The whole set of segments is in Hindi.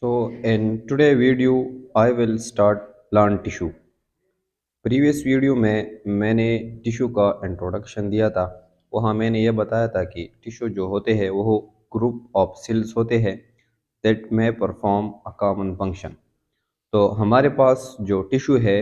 So in today video I will start plant tissue. Previous video में मैंने टिश्यू का इंट्रोडक्शन दिया था। वहाँ मैंने ये बताया था कि टिश्यू जो होते हैं वो ग्रुप ऑफ सेल्स होते हैं दैट में परफॉर्म अ कॉमन फंक्शन। तो हमारे पास जो टिश्यू है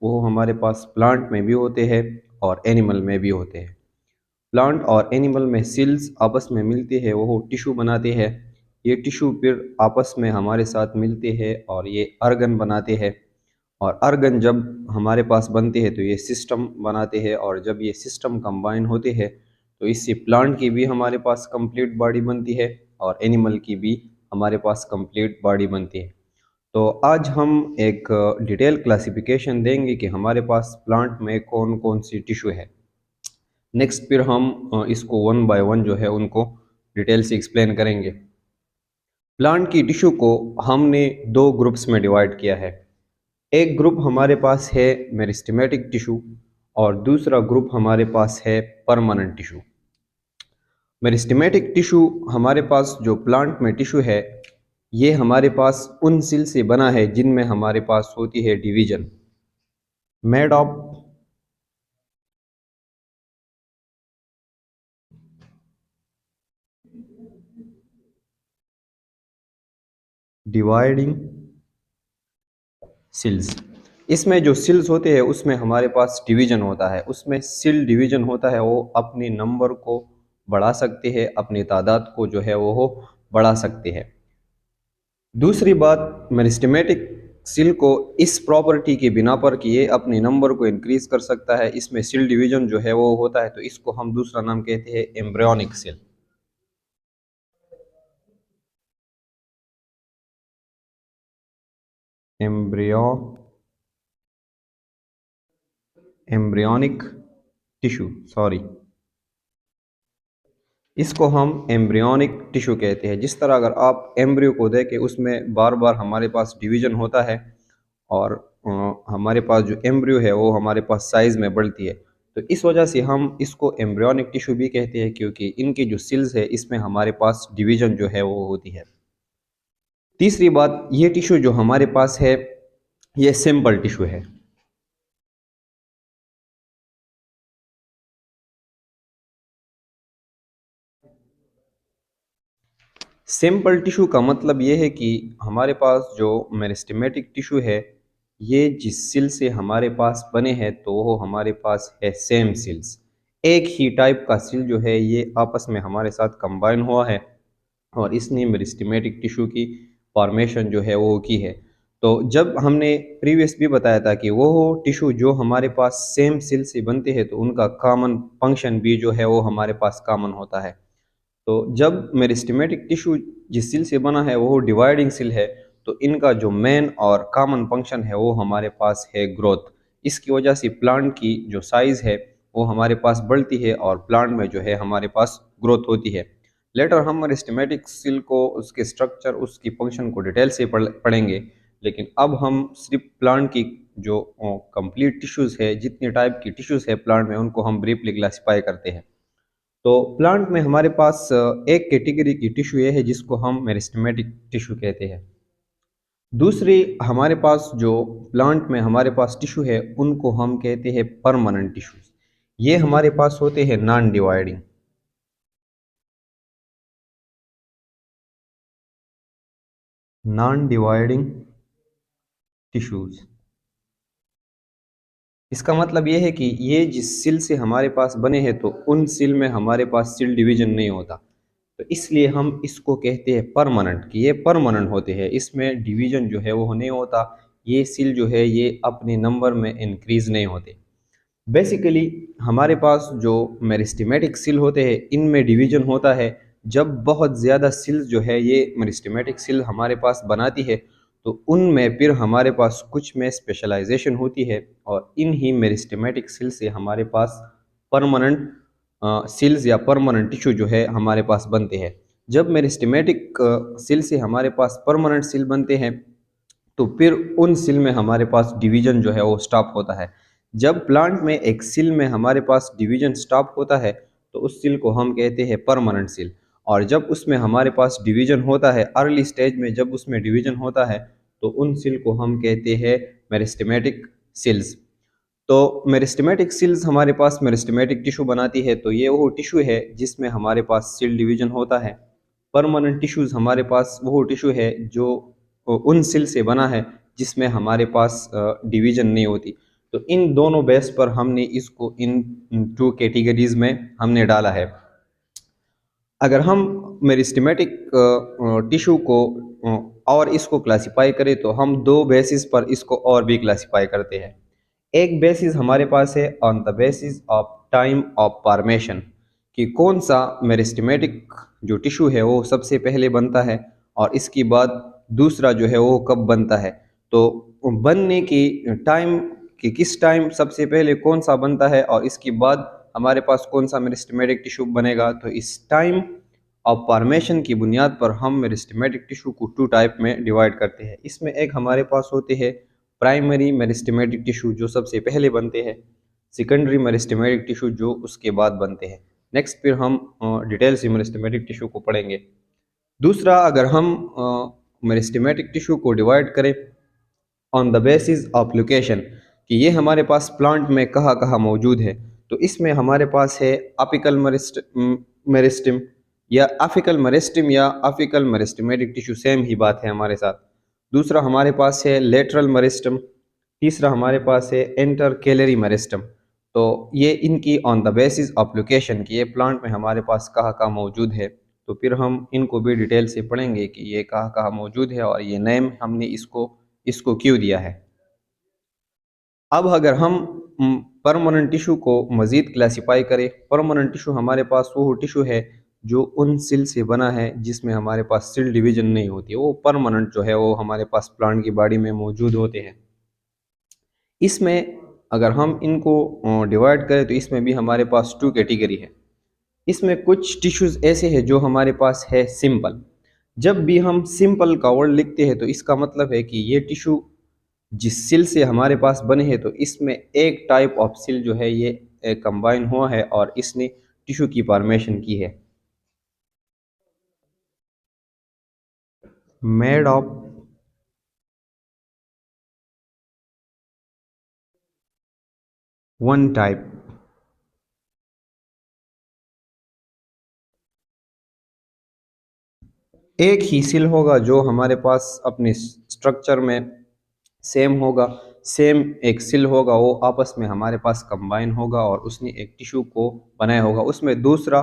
वो हमारे पास प्लांट में भी होते हैं और एनिमल में भी होते हैं। प्लांट और एनिमल में सेल्स आपस में मिलते हैं, वो टिश्यू बनाते हैं। ये टिश्यू फिर आपस में हमारे साथ मिलते हैं और ये अर्गन बनाते हैं। और अर्गन जब हमारे पास बनते हैं तो ये सिस्टम बनाते हैं, और जब ये सिस्टम कंबाइन होते हैं तो इससे प्लांट की भी हमारे पास कंप्लीट बॉडी बनती है और एनिमल की भी हमारे पास कंप्लीट बॉडी बनती है। तो आज हम एक डिटेल क्लासिफिकेशन देंगे कि हमारे पास प्लांट में कौन कौन सी टिश्यू है। नेक्स्ट फिर हम इसको वन बाय वन जो है उनको डिटेल से एक्सप्लेन करेंगे। प्लांट की टिश्यू को हमने दो ग्रुप्स में डिवाइड किया है। एक ग्रुप हमारे पास है मेरिस्टेमेटिक टिश्यू और दूसरा ग्रुप हमारे पास है परमानेंट टिश्यू। मेरिस्टेमेटिक टिश्यू हमारे पास जो प्लांट में टिश्यू है ये हमारे पास उन सेल से बना है जिनमें हमारे पास होती है division, made of dividing cells. इसमें जो सेल्स होते हैं उसमें हमारे पास डिवीजन होता है, उसमें सेल डिवीजन होता है। वो अपने नंबर को बढ़ा सकते हैं, अपनी तादाद को जो है वो बढ़ा सकते हैं। दूसरी बात, मेरिस्टेमेटिक सेल को इस प्रॉपर्टी के बिना पर कि ये अपने नंबर को इंक्रीज कर सकता है, इसमें सेल डिवीजन जो है वो होता है, तो इसको हम दूसरा नाम कहते हैं embryonic cell. Embryonic tissue, sorry, इसको हम एम्ब्रियोनिक टिश्यू कहते हैं। जिस तरह अगर आप एम्ब्रियो को देखें उसमें बार बार हमारे पास डिवीजन होता है और हमारे पास जो एम्ब्रियो है वो हमारे पास साइज में बढ़ती है, तो इस वजह से हम इसको एम्ब्रियोनिक टिश्यू भी कहते हैं, क्योंकि इनकी जो सेल्स है इसमें हमारे पास डिवीजन जो है वो होती है। तीसरी बात, ये टिश्यू जो हमारे पास है ये सिंपल टिश्यू है। सिंपल टिश्यू का मतलब ये है कि हमारे पास जो मेरिस्टेमेटिक टिश्यू है ये जिस सेल से हमारे पास बने हैं तो वो हमारे पास है सेम सेल्स। एक ही टाइप का सेल जो है ये आपस में हमारे साथ कंबाइन हुआ है और इसने मेरिस्टेमेटिक टिश्यू की फॉर्मेशन जो है वो की है। तो जब हमने प्रीवियस भी बताया था कि वो टिश्यू जो हमारे पास सेम सेल से बनते हैं तो उनका कॉमन फंक्शन भी जो है वो हमारे पास कॉमन होता है। तो जब मेरिस्टेमेटिक टिश्यू जिस सेल से बना है वो डिवाइडिंग सेल है, तो इनका जो मेन और कॉमन फंक्शन है वो हमारे पास है ग्रोथ। इसकी वजह से प्लांट की जो साइज है वो हमारे पास बढ़ती है और प्लांट में जो है हमारे पास ग्रोथ होती है। लेटर हम मेरिस्टेमेटिक सेल को, उसके स्ट्रक्चर, उसकी फंक्शन को डिटेल से पढ़ेंगे, लेकिन अब हम सिर्फ प्लांट की जो कंप्लीट टिश्यूज है, जितने टाइप की टिश्यूज है प्लांट में, उनको हम ब्रीफली क्लासीफाई करते हैं। तो प्लांट में हमारे पास एक कैटेगरी की टिश्यू ये है जिसको हम मेरिस्टेमेटिक टिश्यू कहते हैं। दूसरी हमारे पास जो प्लांट में हमारे पास टिश्यू है उनको हम कहते हैं परमानेंट टिश्यूज। ये हमारे पास होते हैं non dividing. Non dividing tissues, इसका मतलब ये है कि ये जिस सेल से हमारे पास बने हैं तो उन सेल में हमारे पास सेल डिवीजन नहीं होता, तो इसलिए हम इसको कहते हैं परमानेंट, कि ये परमानेंट होते हैं, इसमें डिवीजन जो है वो नहीं होता। ये सेल जो है ये अपने नंबर में इंक्रीज नहीं होते। बेसिकली हमारे पास जो मेरिस्टेमेटिक सेल होते हैं इनमें डिवीजन होता है जब बहुत ज़्यादा सेल्स जो है ये मेरिस्टेमेटिक सेल हमारे पास बनाती है, तो उनमें फिर हमारे पास कुछ में स्पेशलाइजेशन होती है और इन ही मेरिस्टेमेटिक सेल से हमारे पास परमानेंट सेल्स या परमानेंट टिश्यू जो है हमारे पास बनते हैं। जब मेरिस्टेमेटिक सेल से हमारे पास परमानेंट सेल बनते हैं तो फिर उन सेल में हमारे पास डिवीजन जो है वो स्टॉप होता है। जब प्लांट में एक सेल में हमारे पास डिवीजन स्टॉप होता है तो उस सेल को हम कहते हैं परमानेंट सेल। और जब उसमें हमारे पास डिवीजन होता है, अर्ली स्टेज में जब उसमें डिवीजन होता है, तो उन सेल को हम कहते हैं मेरिस्टेमेटिक सेल्स। तो मेरिस्टेमेटिक सेल्स हमारे पास मेरिस्टेमेटिक टिश्यू बनाती है, तो ये वो टिश्यू है जिसमें हमारे पास सेल डिवीजन होता है। परमानेंट टिश्यूज हमारे पास वो टिश्यू है जो उन सेल से बना है जिसमें हमारे पास डिवीजन नहीं होती। तो इन दोनों बेस पर हमने इसको इन टू कैटेगरीज में हमने डाला है। अगर हम मेरिस्टेमेटिक टिश्यू को और इसको क्लासिफाई करें तो हम दो बेसिस पर इसको और भी क्लासिफाई करते हैं। एक बेसिस हमारे पास है on the basis of time of formation, कि कौन सा मेरिस्टेमेटिक जो टिश्यू है वो सबसे पहले बनता है और इसके बाद दूसरा जो है वो कब बनता है। तो बनने की टाइम, कि किस टाइम सबसे पहले कौन सा बनता है और इसके बाद हमारे पास कौन सा मेरिस्टेमेटिक टिश्यू बनेगा। तो इस टाइम ऑफ फॉर्मेशन की बुनियाद पर हम मेरिस्टेमेटिक टिश्यू को टू टाइप में डिवाइड करते हैं। इसमें एक हमारे पास होते हैं प्राइमरी मेरिस्टेमेटिक टिश्यू जो सबसे पहले बनते हैं, सेकेंडरी मेरिस्टेमेटिक टिश्यू जो उसके बाद बनते हैं। नेक्स्ट फिर हम डिटेल से मेरिस्टेमेटिक टिश्यू को पढ़ेंगे। दूसरा, अगर हम मेरिस्टेमेटिक टिश्यू को डिवाइड करें on the basis of location, कि ये हमारे पास प्लांट में कहाँ कहाँ मौजूद है, तो इसमें हमारे पास है अपिकल मेरिस्टम या अफिकल मेरिस्टम या अफिकल मेरिस्टेमेटिक टिश्यू, सेम ही बात है हमारे साथ। दूसरा हमारे पास है लेटरल मेरिस्टम। तीसरा हमारे पास है इंटरकेलरी मेरिस्टम। तो ये इनकी on the basis of location कि ये प्लांट में हमारे पास कहाँ कहाँ मौजूद है, तो फिर हम इनको भी डिटेल से पढ़ेंगे कि ये कहाँ कहाँ मौजूद है और ये नेम हमने इसको इसको क्यों दिया है। अब अगर हम परमानेंट टिश्यू को मज़ीद क्लासिफाई करें, परमानेंट टिश्यू हमारे पास वो टिश्यू है जो उन सेल से बना है जिसमें हमारे पास सेल डिवीजन नहीं होती, वो परमानेंट जो है वो हमारे पास प्लांट की बॉडी में मौजूद होते हैं। इसमें अगर हम इनको डिवाइड करें तो इसमें भी हमारे पास टू कैटेगरी है। इसमें कुछ टिश्यूज़ ऐसे हैं जो हमारे पास है सिंपल। जब भी हम सिंपल का वर्ड लिखते हैं तो इसका मतलब है कि ये टिश्यू जिस सिल से हमारे पास बने हैं, तो इसमें एक टाइप ऑफ सिल जो है ये कंबाइन हुआ है और इसने टिश्यू की फॉर्मेशन की है। मेड ऑफ वन टाइप, एक ही सिल होगा जो हमारे पास अपने स्ट्रक्चर में सेम होगा, सेम एक सिल होगा, वो आपस में हमारे पास कंबाइन होगा और उसने एक टिश्यू को बनाया होगा। उसमें दूसरा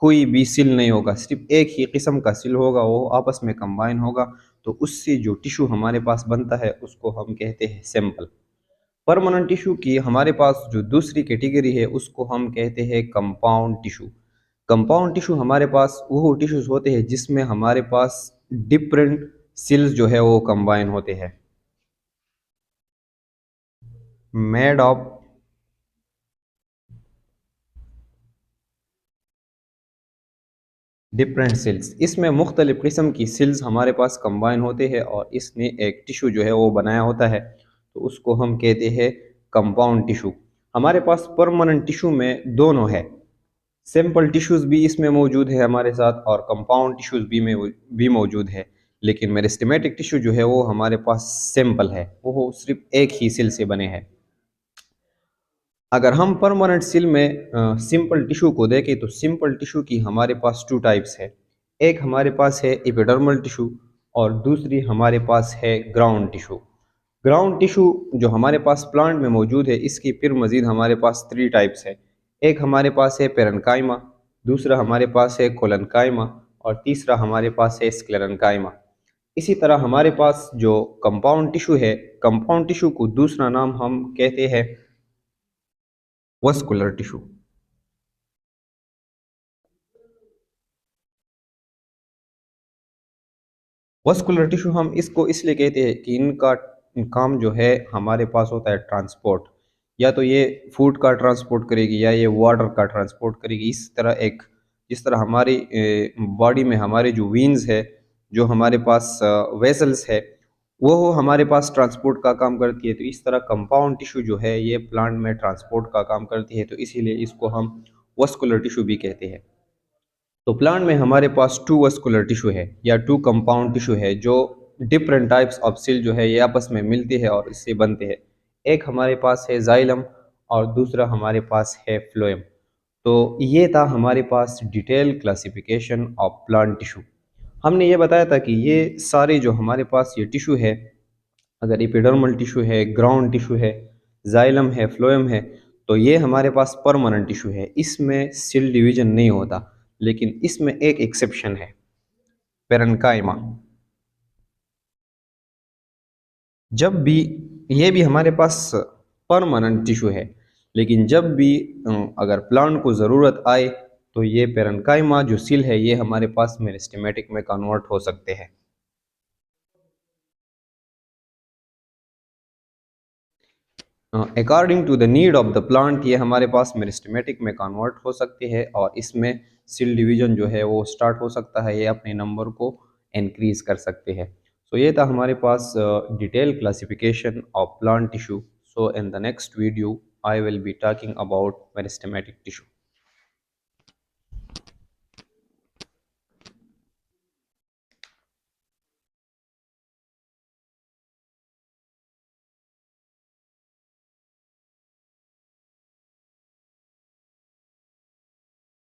कोई भी सिल नहीं होगा, सिर्फ एक ही किस्म का सिल होगा, वो आपस में कंबाइन होगा। तो उससे जो टिश्यू हमारे पास बनता है उसको हम कहते हैं सैंपल। परमानेंट टिश्यू की हमारे पास जो दूसरी कैटेगरी है उसको हम कहते हैं कंपाउंड टिश्यू। कंपाउंड टिश्यू हमारे पास वो टिश्यूज होते हैं जिसमें हमारे पास डिफरेंट सेल्स जो है वो कंबाइन होते हैं। मेड ऑफ डिफरेंट सेल्स, इसमें मुख्तलिफ किस्म की सेल्स हमारे पास कंबाइन होते हैं और इसने एक टिश्यू जो है वो बनाया होता है, तो उसको हम कहते हैं कंपाउंड टिश्यू। हमारे पास परमानेंट टिश्यू में दोनों है, सिंपल टिश्यूज भी इसमें मौजूद है हमारे साथ और कंपाउंड टिश्यूज भी मौजूद है। लेकिन मेरिस्टेमेटिक टिश्यू जो है वो हमारे पास सिंपल है, वो सिर्फ एक ही सेल से बने हैं। अगर हम परमानेंट सेल में सिंपल टिश्यू को देखें तो सिंपल टिश्यू की हमारे पास टू टाइप्स है। एक हमारे पास है एपिडर्मल टिश्यू और दूसरी हमारे पास है ग्राउंड टिश्यू। ग्राउंड टिश्यू जो हमारे पास प्लांट में मौजूद है, इसकी फिर मजीद हमारे पास थ्री टाइप्स है। एक हमारे पास है पेरेन्काइमा, दूसरा हमारे पास है कोलनकाइमा और तीसरा हमारे पास है स्क्लेरेन्काइमा। इसी तरह हमारे पास जो कंपाउंड टिश्यू है, कंपाउंड टिश्यू को दूसरा नाम हम कहते हैं वस्कुलर टिश्यू। वस्कुलर टिश्यू हम इसको इसलिए कहते हैं कि इनका काम जो है हमारे पास होता है ट्रांसपोर्ट, या तो ये फूड का ट्रांसपोर्ट करेगी या ये वाटर का ट्रांसपोर्ट करेगी। इस तरह एक जिस तरह हमारी बॉडी में हमारे जो वीन्स है, जो हमारे पास वेसल्स है, वो हमारे पास ट्रांसपोर्ट का काम करती है। तो इस तरह कंपाउंड टिश्यू जो है ये प्लांट में ट्रांसपोर्ट का काम करती है, तो इसीलिए इसको हम वस्कुलर टिश्यू भी कहते हैं। तो प्लांट में हमारे पास टू वस्कुलर टिश्यू है या टू कंपाउंड टिश्यू है जो डिफरेंट टाइप्स ऑफ सेल जो है ये आपस में मिलते हैं और इससे बनते हैं। एक हमारे पास है जाइलम और दूसरा हमारे पास है फ्लोएम। तो ये था हमारे पास detail classification of plant tissue. हमने ये बताया था कि ये सारे जो हमारे पास ये टिश्यू है, अगर एपिडर्मल टिश्यू है, ग्राउंड टिश्यू है, जाइलम है, फ्लोएम है, तो ये हमारे पास परमानेंट टिश्यू है, इसमें सेल डिवीजन नहीं होता। लेकिन इसमें एक एक्सेप्शन है, पेरेन्काइमा। जब भी ये भी हमारे पास परमानेंट टिश्यू है, लेकिन जब भी अगर प्लांट को ज़रूरत आए तो ये पेरेन्काइमा जो सेल है ये हमारे पास मेरिस्टेमेटिक में कन्वर्ट हो सकते हैं। According to the need of the plant ये हमारे पास मेरिस्टेमेटिक में कन्वर्ट हो सकते हैं और इसमें सेल डिवीजन जो है वो स्टार्ट हो सकता है, ये अपने नंबर को इंक्रीज कर सकते हैं। सो ये था हमारे पास detail classification of plant tissue. So in the next video I will be talking about meristematic tissue.